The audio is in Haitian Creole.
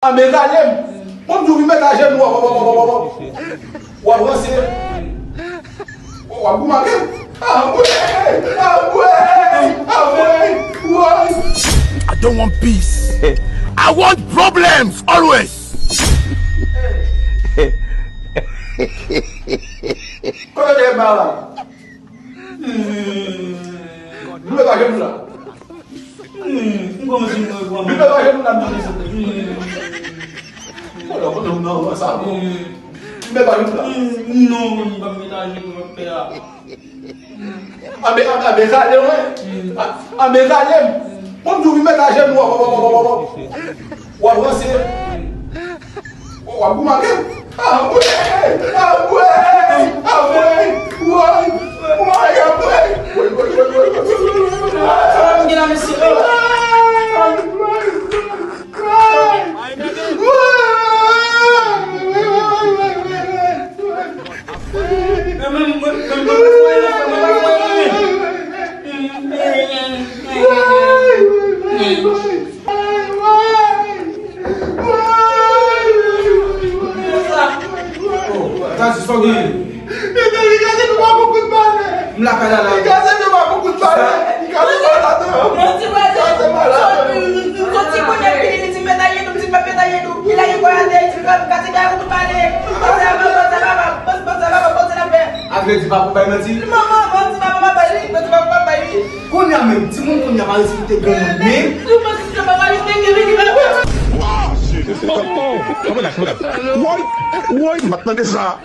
A me galem, mon dou vi me gajem nou ou avancer. Ou a magem. I don't want peace. I want problems always. Quando é bala? Não me gajem lá. Como assim? Não me gajem lá não, sabe? Me gajem lá. Não, vai me dar ajuda para pegar. A me galem, a me galem. Mon dou vi me gajem nou ou avancer. Ou a magem. Tá se esfogando. Lá para lá. Agredi pas pour mentir. Qu'on y a même, si mon qu'on y a pas respecté bon mais Why? Maintenant, ça.